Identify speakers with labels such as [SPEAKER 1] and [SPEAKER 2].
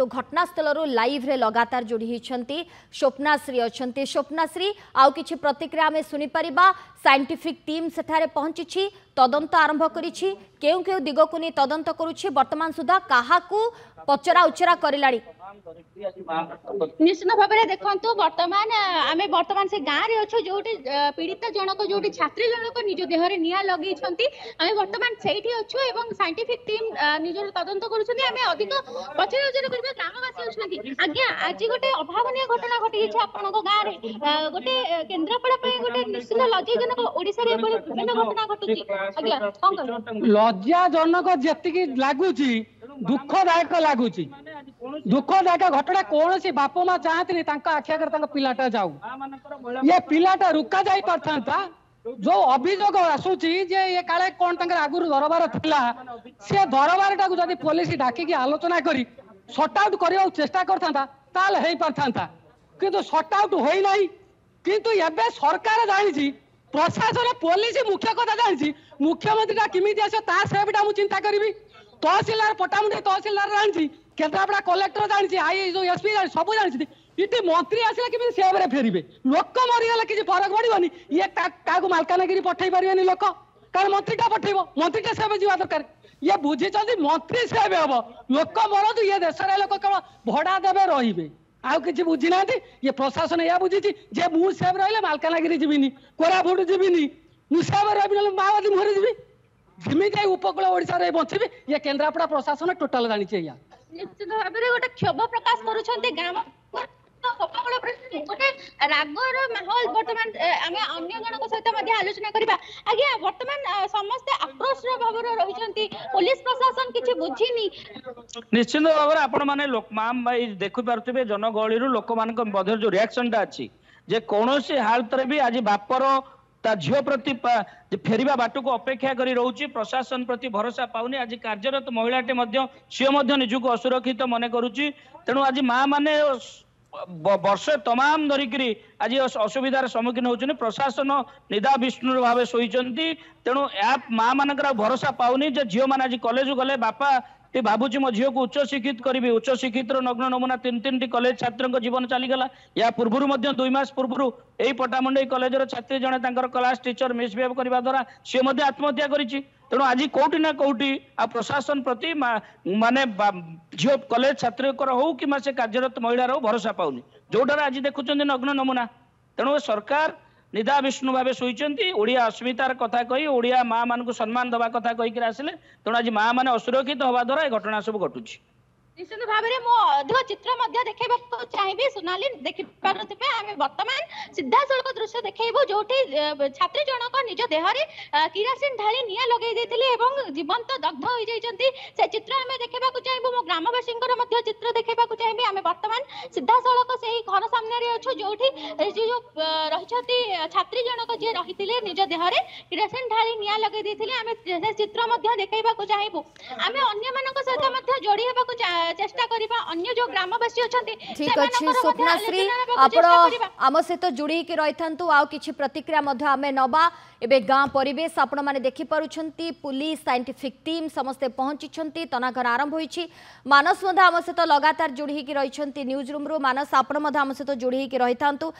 [SPEAKER 1] तो घटनास्थल लाइव रे लगातार जोड़ी होती स्वप्नाश्री अच्छा स्वप्नाश्री आउ कि प्रतिक्रिया आम शुणिपर साइंटिफिक टीम सेठारे पहुंची तदंत आरंभ करिछि केउ केउ दिग को नहीं तदंत करुछि वर्तमान सुधा काहाकू पचरा उचरा करलानी
[SPEAKER 2] निश्चित भाव में देखो बर्तमान आम बर्तमान से गाँव में अच्छे जो पीड़ित जनक जो छात्री जनक निज देहरे निआं लगे आम बर्तमान से अच्छु और साइंटिफिक टीम निजर तदंत अधिक पचरा उचरा कर ग्रामवासी अच्छा आज्ञा आज गोटे अभावन घटना घटी आपण गाँव में गोटे केन्द्रापड़ा गोटे निश्चित लज्जाजनक ओडिशा रे विभिन्न घटना घटुची आज्ञा
[SPEAKER 3] लज्जाजनक जी लगुच दुखदायक लगुच दुखदायक घटना कौन सी बाप माँ चाहती आखि आगे पिलाटा जाऊ ये पिलाटा रुका जाई पारथा जो अभियोग आसूची जे ये काले कौन आगुरी दरबार थिला से दरबार टाक जदि पुलिस डाकिकी आलोचना करी सट आउट करने चेष्टा करता ताल हो पारथा किंतु सट आउट होना किंतु एबे सरकार जानी प्रशासन पुलिस मुख्य कथा जानी मुख्यमंत्री किमी आस सेबटा मुझे चिंता करी तहसिलदार पटामुंडी तहसिलदार जानी केन्द्रापड़ा कलेक्टर जानी आई जो एसपी सब जानी इटी मंत्री आसला कि सेब्रे फेरबे लोक मरीगला किसी फरक पड़ोनी ये क्या मालकानगिरी पठे पारे लोक कारण मंत्रीटा पठेब मंत्रीटा सेब जा दरकार ये बुझी मंत्री सेब हम लोक मरतु ये देश लोक केवल भड़ा देवे रे आउ कि बुझी ना ये प्रशासन या बुझी जे मु सेब रही मालकानगिरी जीविनी कोरापुट जीविनी मुसेब रही माओवादी मुहरे जी जिमी उपकूल ओडिशा बचबी ये केन्द्रापड़ा प्रशासन टोटाल जानी
[SPEAKER 2] निश्चित भाव में गोटे क्षोभ प्रकाश करुँच गोटे रागर माहौल बर्तमान आम अन्य जन सहित आलोचना करवा आज्ञा बर्तमान समस्ते आक्रोश भाव रही पुलिस प्रशासन किसी बुझीनी
[SPEAKER 4] निश्चित भाव में आपण मैंने देखी पारे जनगहली लोक मान जो रिएक्शन अच्छी जे कौन सी हालत भी आज बापर ता झील प्रति फेरिबा बाट को अपेक्षा करी रोची प्रशासन प्रति भरोसा पाउनी आज कार्यरत महिलाटे सी निजुक असुरक्षित मन करुच्ची तेणु आज माँ माने वर्ष तमाम धरिकी आज असुविधार सम्मुखीन होती प्रशासन निदा विष्णु भाव शोचती तेणु माँ मान भरोसा पाउनी जे झील मैंने आज कॉलेज गले बापा ते भावुची मो झील को उच्च शिक्षित करी उच्च शिक्षित नग्न नमूना तीन तीन कॉलेज छात्र जीवन चलीगला या पूर्व 2 मास पूर्व यही पटामुंडई कॉलेज छात्री जड़े क्लास टीचर मिसबिहेव करने द्वारा सी आत्महत्या करी तेणु आज कौटी ना कौटी आ प्रशासन प्रति माने झील कॉलेज छात्री हो कि से कार्यरत महिलार हो भरोसा पाऊनी जोटार आज देखुं नग्न नमूना तेणु सरकार निदा विष्णु भाव शोचती ओडिया अस्मितार कथा कही ओडिया माँ मान को सम्मान दवा कथा कहीकि आसिले तेणु आज माँ मैंने असुरक्षित हवा द्वारा घटना सब घटुची
[SPEAKER 2] निश्चित भाव में मो अधिक चित्र देखा चाहिए सोनाली देखिपे आम बर्तमान सीधा सड़क दृश्य देखो जो छात्री जनक निज देहरे किरासिन ढाली निआं लगे जीवंत दग्ध हो जाती से चित्र आम देखा चाहिए मो ग्रामवासी चित्र देखा चाहिए आम बर्तमान सीधा सड़क से घर सामने अच्छु जो रही छात्री जनक जी रही निज देहरे किरासिन ढाली निआं लगे आम चित्र देखा चाहिए आम अन्य सहित जोड़ी होगा चेष्टा करिबा अन्य जो ग्रामवासी अछंती
[SPEAKER 1] ठीक अछि स्वप्नाश्री आपण आम सहित जोड़ी के रहिथांतु आ किछि प्रतिक्रिया मध्ये आमे नबा एबे गाँ परिवेश आपण माने देखि पारुछंती पुलिस साइंटिफिक टीम समस्ते पहुंची तनाघर आरंभ होईछि मानस मध्ये आम सहित लगातार जोड़ी के रहिछंती न्यूज रूम रो मानस आपण मध्ये आम सहित जोड़ी के रहिथांतु।